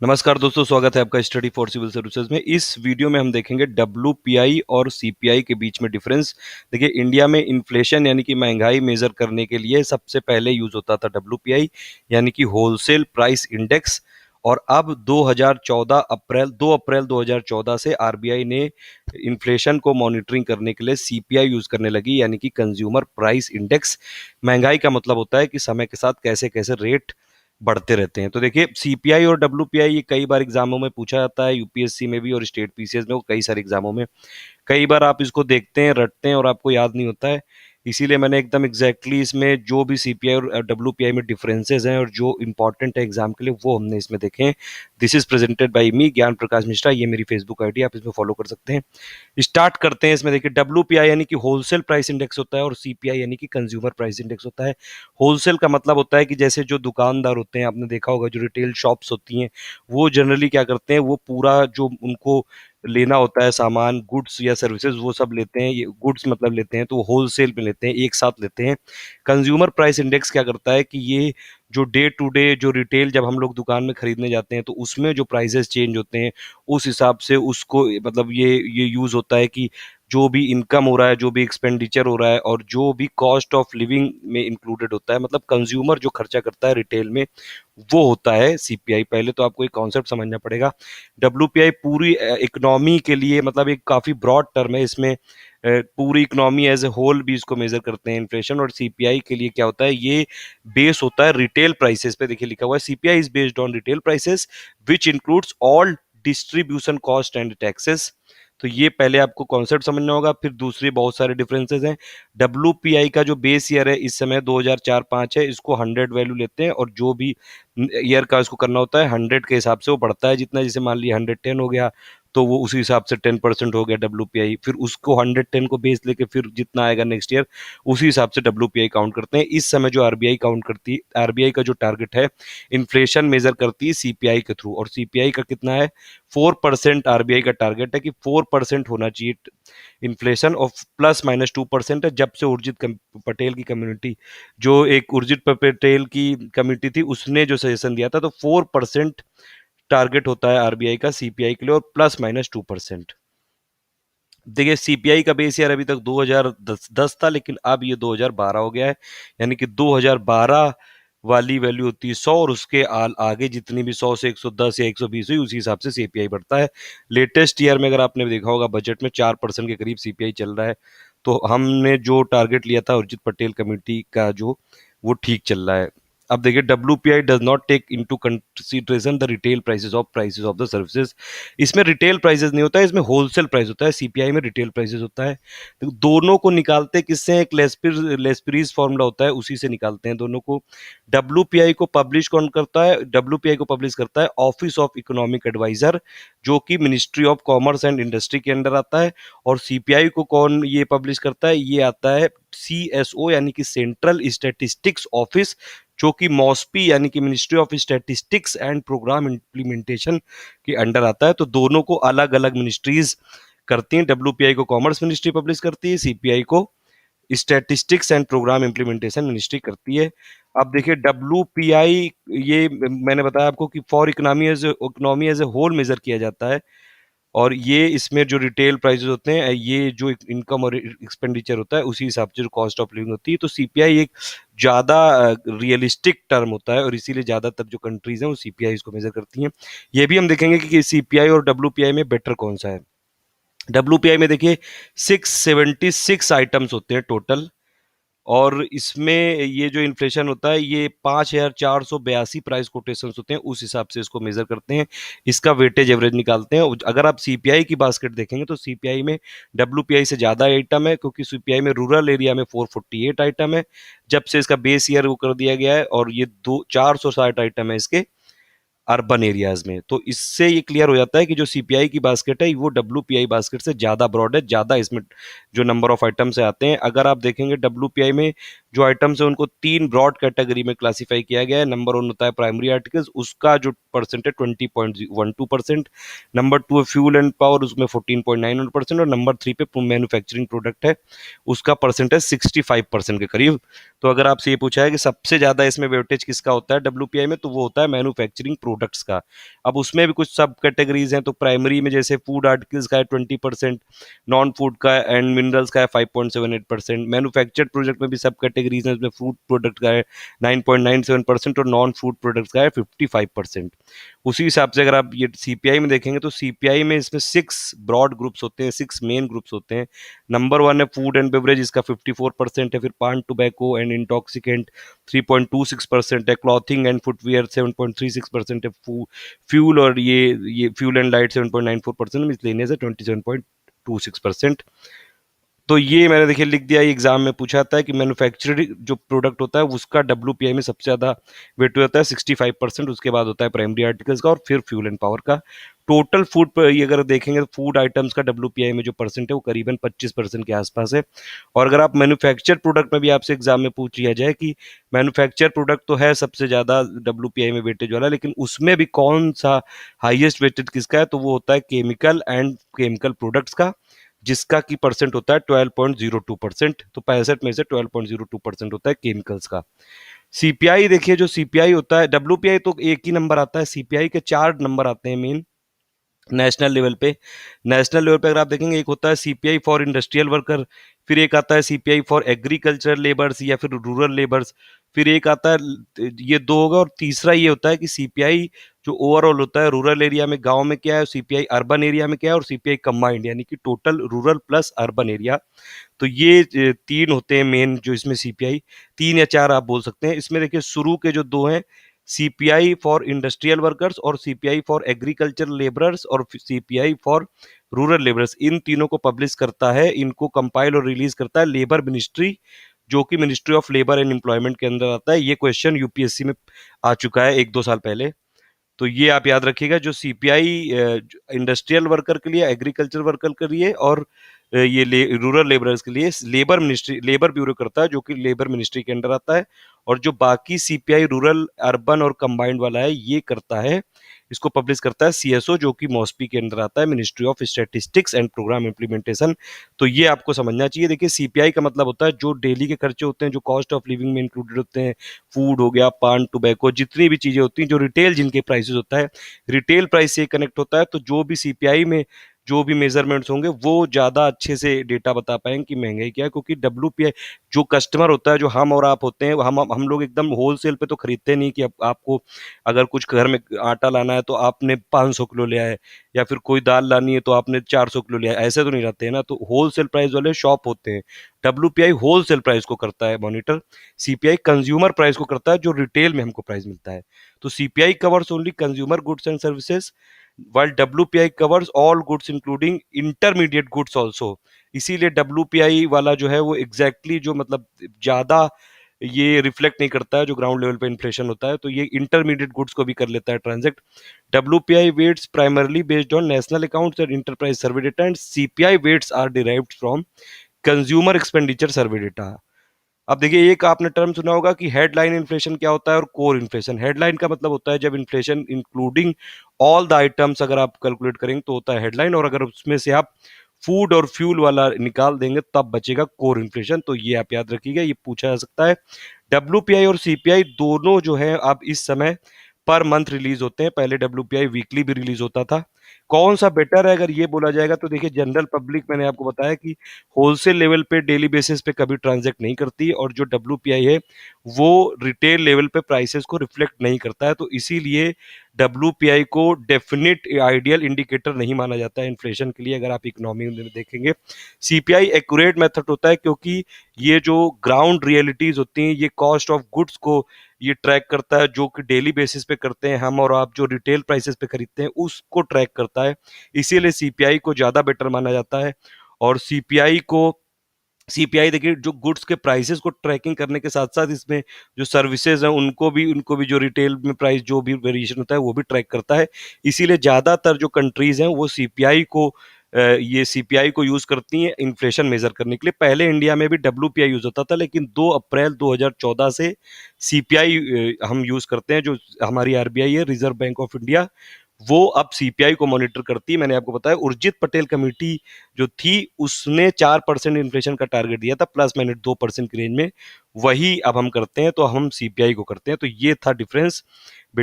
नमस्कार दोस्तों, स्वागत है आपका स्टडी फॉर सिविल सर्विसेज में। इस वीडियो में हम देखेंगे डब्ल्यूपीआई और सीपीआई के बीच में डिफरेंस। देखिए, इंडिया में इन्फ्लेशन यानी कि महंगाई मेजर करने के लिए सबसे पहले यूज होता था डब्ल्यूपीआई यानी कि होलसेल प्राइस इंडेक्स। और अब 2 अप्रैल 2014 से आरबीआई ने इन्फ्लेशन को मॉनिटरिंग करने के लिए सीपीआई यूज करने लगी यानी कि कंज्यूमर प्राइस इंडेक्स। महंगाई का मतलब होता है कि समय के साथ कैसे कैसे रेट बढ़ते रहते हैं। तो देखिए, सीपीआई और डब्ल्यूपीआई ये कई बार एग्जामों में पूछा जाता है, यूपीएससी में भी और स्टेट पीसीएस में, वो कई सारे एग्जामों में। कई बार आप इसको देखते हैं, रटते हैं और आपको याद नहीं होता है। इसीलिए मैंने एकदम एग्जैक्टली इसमें जो भी सीपीआई और डब्ल्यूपीआई में डिफरेंसेस हैं और जो इंपॉर्टेंट है एग्जाम के लिए, वो हमने इसमें देखे हैं। दिस इज प्रेजेंटेड बाय मी, ज्ञान प्रकाश मिश्रा। ये मेरी फेसबुक आईडी, आप इसमें फॉलो कर सकते हैं। स्टार्ट करते हैं। इसमें देखिए, डब्ल्यूपीआई यानी कि होलसेल प्राइस इंडेक्स होता है और सीपीआई यानी कि कंज्यूमर प्राइस इंडेक्स होता है। होलसेल का मतलब होता है कि जैसे जो दुकानदार होते हैं, आपने देखा होगा जो रिटेल शॉप्स होती हैं, वो जनरली क्या करते हैं, वो पूरा जो उनको लेना होता है सामान, गुड्स या सर्विसेज, वो सब लेते हैं। ये गुड्स मतलब लेते हैं तो वो होलसेल में लेते हैं, एक साथ लेते हैं। कंज्यूमर प्राइस इंडेक्स क्या करता है कि ये जो डे टू डे जो रिटेल, जब हम लोग दुकान में खरीदने जाते हैं तो उसमें जो प्राइसेस चेंज होते हैं, उस हिसाब से उसको मतलब ये यूज होता है कि जो भी इनकम हो रहा है, जो भी एक्सपेंडिचर हो रहा है और जो भी कॉस्ट ऑफ लिविंग में इंक्लूडेड होता है, मतलब कंज्यूमर जो खर्चा करता है रिटेल में, वो होता है सीपीआई। पहले तो आपको एक कॉन्सेप्ट समझना पड़ेगा। डब्ल्यूपीआई पूरी इकोनॉमी के लिए, मतलब एक काफी ब्रॉड टर्म है। इसमें पूरी इकोनॉमी एज ए होल भी इसको मेजर करते हैं इन्फ्लेशन। और सीपीआई के लिए क्या होता है, ये बेस होता है रिटेल प्राइसेस पे। देखिए, लिखा हुआ है CPI is based on retail prices which includes all distribution cost and taxes. तो ये पहले आपको कॉन्सेप्ट समझना होगा। फिर दूसरी बहुत सारे डिफरेंसेस हैं। डब्ल्यूपीआई का जो बेस ईयर है इस समय 2004-05 है, इसको 100 वैल्यू लेते हैं और जो भी ईयर का इसको करना होता है 100 के हिसाब से वो बढ़ता है जितना। जैसे मान लिया 110 हो गया तो वो उसी हिसाब से 10% हो गया डब्ल्यूपीआई। फिर उसको 110 को बेस लेके फिर जितना आएगा नेक्स्ट ईयर, उसी हिसाब से डब्ल्यूपीआई काउंट करते हैं। इस समय जो आरबीआई काउंट करती है, आरबीआई का जो टारगेट है, इन्फ्लेशन मेजर करती है सीपीआई के थ्रू। और सीपीआई का कितना है, 4%। आरबीआई का टारगेट है कि 4% होना चाहिए इन्फ्लेशन, और ±2% है। जब से उर्जित पटेल की कम्युनिटी, जो एक उर्जित पटेल की कम्युनिटी थी, उसने जो सजेशन दिया था, तो 4% टारगेट होता है आरबीआई का सीपीआई के लिए, और ±2%। देखिए, सीपीआई का बेस ईयर अभी तक 2010 था, लेकिन अब ये 2012 हो गया है। यानी कि 2012 वाली वैल्यू होती है 100, और उसके आगे जितनी भी 100 से 110 या 120 हुई, उसी हिसाब से सीपीआई बढ़ता है। लेटेस्ट ईयर में अगर आपने देखा होगा, बजट में 4% के करीब सीपीआई चल रहा है। तो हमने जो टारगेट लिया था उर्जित पटेल कमेटी का, जो वो ठीक चल रहा है। अब देखिए, WPI does not take into consideration the retail prices of the services. इसमें रिटेल प्राइसेस नहीं होता है, इसमें होलसेल प्राइस होता है। सीपीआई में रिटेल प्राइसेस होता है। तो दोनों को निकालते किससे, एक लेस्पिरीज फॉर्मूला होता है, उसी से निकालते हैं दोनों को। डब्ल्यूपीआई को पब्लिश कौन करता है, डब्ल्यूपीआई को पब्लिश करता है ऑफिस ऑफ इकोनॉमिक एडवाइजर, जो कि ministry of commerce and industry के अंडर आता है। और सीपीआई को कौन ये पब्लिश करता है, ये आता है सीएसओ यानी कि सेंट्रल स्टैटिस्टिक्स ऑफिस, जो कि मॉस्पी यानी कि ministry of statistics and programme implementation के अंडर आता है। तो दोनों को अलग अलग मिनिस्ट्रीज करती हैं। डब्ल्यूपीआई को कॉमर्स मिनिस्ट्री पब्लिश करती है, सीपीआई को statistics and programme implementation ministry करती है। अब देखिए, डब्ल्यूपीआई, ये मैंने बताया आपको कि for economy as a whole measure किया जाता है। और ये इसमें जो रिटेल प्राइसेस होते हैं, ये जो इनकम और एक्सपेंडिचर होता है, उसी हिसाब से जो कॉस्ट ऑफ लिविंग होती है। तो सीपीआई एक ज़्यादा रियलिस्टिक टर्म होता है, और इसीलिए ज़्यादातर जो कंट्रीज हैं वो सीपीआई इसको मेजर करती हैं। ये भी हम देखेंगे कि सीपीआई और डब्ल्यूपीआई में बेटर कौन सा है। डब्ल्यूपीआई में देखिए, 676 आइटम्स होते हैं टोटल। और इसमें ये जो इन्फ्लेशन होता है, ये 5,482 प्राइस कोटेशंस होते हैं, उस हिसाब से इसको मेजर करते हैं। इसका वेटेज एवरेज निकालते हैं। अगर आप सीपीआई की बास्केट देखेंगे तो सीपीआई में डब्ल्यूपीआई से ज़्यादा आइटम है, क्योंकि सीपीआई में रूरल एरिया में 448 आइटम है, जब से इसका बेस ईयर वो कर दिया गया है। और ये 460 आइटम है इसके अर्बन एरियाज में। तो इससे ये क्लियर हो जाता है कि जो सीपीआई की बास्केट है, वो डब्ल्यूपीआई बास्केट से ज़्यादा ब्रॉड है, ज़्यादा इसमें जो नंबर ऑफ आइटम्स आते हैं। अगर आप देखेंगे, डब्ल्यूपीआई में जो आइटम्स है उनको 3 ब्रॉड कैटेगरी में क्लासीफाई किया गया है। नंबर 1 होता है प्राइमरी आर्टिकल्स, उसका जो परसेंट है 20.12%। नंबर 2 है फ्यूल एंड पावर, उसमें 14.91%। और नंबर 3 पे मैन्युफैक्चरिंग प्रोडक्ट है, उसका परसेंट है 65% के करीब। तो अगर आपसे ये पूछा है कि सबसे ज़्यादा इसमें वेटेज किसका होता है डब्ल्यूपीआई में, तो वो होता है मैन्युफैक्चरिंग प्रोडक्ट प्रोडक्ट्स का। अब उसमें भी कुछ सब कैटेगरीज हैं, तो प्राइमरी में जैसे फूड आर्टिकल्स का है 20%, नॉन फूड का एंड मिनरल्स का है 5.78%, मैन्युफैक्चर्ड प्रोडक्ट में भी सब कैटेगरीज हैं, उसमें फूड प्रोडक्ट का है 9.97% और नॉन फूड प्रोडक्ट्स का है 55%। उसी हिसाब से अगर आप ये सीपीआई में देखेंगे तो सीपीआई में इसमें 6 ब्रॉड ग्रुप्स होते हैं, 6 मेन ग्रुप्स होते हैं। नंबर 1 है फूड एंड बेवरेज, इसका 54% है, फिर पान टोबैको एंड इंटॉक्सिकेंट 3.26% है, क्लॉथिंग एंड फुटवियर 7.36% है, फ्यूल और ये फ्यूल एंड लाइट 7.94%, मिसलेनियस है 27.26%। तो ये मैंने देखिए लिख दिया, एग्जाम में पूछा था कि मैन्युफैक्चर्ड जो प्रोडक्ट होता है उसका डब्ल्यूपीआई में सबसे ज्यादा वेट हो जाता है 65%, उसके बाद होता है प्राइमरी आर्टिकल्स का और फिर फ्यूल एंड पावर का। टोटल फूड पर ये अगर देखेंगे तो फूड आइटम्स का डब्ल्यूपीआई में जो परसेंट है वो करीबन 25% के आसपास है। और अगर आप मैन्युफैक्चर प्रोडक्ट में भी आपसे एग्जाम में पूछ लिया जाए कि मैन्युफैक्चर प्रोडक्ट तो है सबसे ज्यादा डब्ल्यूपीआई में वेटेज वाला, लेकिन उसमें भी कौन सा हाईएस्ट वेटेज किसका है, तो वो होता है केमिकल एंड केमिकल प्रोडक्ट्स का, जिसका की परसेंट होता है 12.02%। तो 65 में से 12.02% होता है केमिकल्स का। सीपीआई देखिए, जो सीपीआई होता है, डब्ल्यूपीआई तो एक ही नंबर आता है, सीपीआई के 4 नंबर आते हैं मेन नेशनल लेवल पे। नेशनल लेवल पे अगर आप देखेंगे, एक होता है सीपीआई फॉर इंडस्ट्रियल वर्कर, फिर एक आता है सीपीआई फॉर एग्रीकल्चर लेबर्स या फिर रूरल लेबर्स, फिर एक आता है, ये दो होगा, और तीसरा ये होता है कि सीपीआई जो ओवरऑल होता है रूरल एरिया में, गांव में क्या है, सीपीआई अर्बन एरिया में क्या है, और सीपीआई कंबाइंड यानी कि total rural plus urban area. तो ये 3 होते हैं मेन जो इसमें सीपीआई, 3 या 4 आप बोल सकते हैं। इसमें देखिए शुरू के जो 2 हैं, सीपीआई फॉर इंडस्ट्रियल वर्कर्स और सीपीआई फॉर एग्रीकल्चर लेबरर्स और सीपीआई फॉर रूरल लेबरर्स, इन तीनों को पब्लिश करता है, इनको कंपाइल और रिलीज करता है लेबर मिनिस्ट्री, जो कि ministry of labour and employment के अंदर आता है। ये क्वेश्चन यूपीएससी में आ चुका है 1-2 साल पहले। तो ये आप याद रखिएगा, जो सीपीआई इंडस्ट्रियल वर्कर के लिए, एग्रीकल्चर वर्कर के लिए और ये रूरल लेबरर्स के लिए लेबर मिनिस्ट्री, लेबर ब्यूरो करता है, जो कि लेबर मिनिस्ट्री के अंडर आता है। और जो बाकी सीपीआई रूरल अर्बन और कंबाइंड वाला है, ये करता है, इसको पब्लिश करता है सीएसओ, जो कि मॉस्पी के अंडर आता है, ministry of statistics and programme implementation. तो ये आपको समझना चाहिए। देखिए सीपीआई का मतलब होता है जो डेली के खर्चे होते हैं, जो कॉस्ट ऑफ लिविंग में इंक्लूडेड होते हैं, फूड हो गया, पान टोबैको, जितनी भी चीजें होती हैं, जो रिटेल जिनके प्राइसेस होता है, रिटेल प्राइस से कनेक्ट होता है। तो जो भी सीपीआई में जो भी मेजरमेंट्स होंगे वो ज्यादा अच्छे से डेटा बता पाएंगे कि महंगाई क्या है, क्योंकि डब्ल्यूपीआई जो कस्टमर होता है, जो हम और आप होते हैं, हम लोग एकदम होलसेल पे तो खरीदते नहीं कि आपको अगर कुछ घर में आटा लाना है तो आपने 500 किलो लिया है, या फिर कोई दाल लानी है तो आपने 400 किलो लिया है, ऐसे तो नहीं रहते हैं ना। तो होलसेल प्राइस वाले शॉप होते हैं। डब्ल्यूपीआई होलसेल प्राइस को करता है मॉनिटर, सीपीआई कंज्यूमर प्राइस को करता है, जो रिटेल में हमको प्राइस मिलता है। तो CPI covers only consumer goods and services, while WPI covers all goods including intermediate goods also। इसीलिए WPI वाला जो है वो एग्जैक्टली जो मतलब ज्यादा ये रिफ्लेक्ट नहीं करता है जो ग्राउंड लेवल पे इन्फ्लेशन होता है, तो ये इंटरमीडिएट गुड्स को भी कर लेता है transact. WPI weights primarily based on national accounts and enterprise survey data, and CPI weights are derived from consumer expenditure survey data. अब देखिए एक आपने टर्म सुना होगा कि हेडलाइन इन्फ्लेशन क्या होता है और कोर इन्फ्लेशन। हेडलाइन का मतलब होता है जब inflation including all the items अगर आप कैलकुलेट करेंगे तो होता है हेडलाइन, और अगर उसमें से आप फूड और फ्यूल वाला निकाल देंगे तब बचेगा कोर इन्फ्लेशन। तो ये आप याद रखिएगा, ये पूछा जा सकता है। डब्ल्यूपीआई और सीपीआई दोनों जो है अब इस समय पर मंथ रिलीज होते हैं, पहले डब्ल्यूपीआई वीकली भी रिलीज होता था। कौन सा बेटर है अगर ये बोला जाएगा तो देखिए जनरल पब्लिक, मैंने आपको बताया कि होलसेल लेवल पे डेली बेसिस पे कभी ट्रांजैक्ट नहीं करती, और जो डब्ल्यूपीआई है वो रिटेल लेवल पे प्राइसेस को रिफ्लेक्ट नहीं करता है। तो इसीलिए डब्ल्यूपीआई को डेफिनेट आइडियल इंडिकेटर नहीं माना जाता है इन्फ्लेशन के लिए, अगर आप इकोनॉमी में देखेंगे। सीपीआई एक्यूरेट मेथड होता है, क्योंकि ये जो ग्राउंड रियलिटीज होती हैं, ये कॉस्ट ऑफ गुड्स को ये ट्रैक करता है, जो कि डेली बेसिस पे करते हैं हम और आप, जो रिटेल प्राइसेस पे खरीदते हैं उसको ट्रैक करता है। इसीलिए सीपीआई को ज्यादा बेटर माना जाता है। और सीपीआई देखिए जो गुड्स के प्राइसेस को ट्रैकिंग करने के साथ साथ इसमें जो सर्विसेज हैं उनको भी जो रिटेल में प्राइस जो भी वेरिएशन होता है वो भी ट्रैक करता है। इसीलिए ज्यादातर जो कंट्रीज हैं वो ये सीपीआई को यूज करती हैं इन्फ्लेशन मेजर करने के लिए। पहले इंडिया में भी डब्ल्यूपीआई यूज होता था, लेकिन 2 अप्रैल 2014 से सीपीआई हम यूज करते हैं। जो हमारी आरबीआई है, रिजर्व बैंक ऑफ इंडिया, वो अब सीपीआई को मॉनिटर करती है। मैंने आपको बताया उर्जित पटेल कमेटी जो थी उसने 4% इन्फ्लेशन का टारगेट दिया था, प्लस माइनस 2% की रेंज में, वही अब हम करते हैं, तो हम सीपीआई को करते हैं। तो ये था डिफरेंस।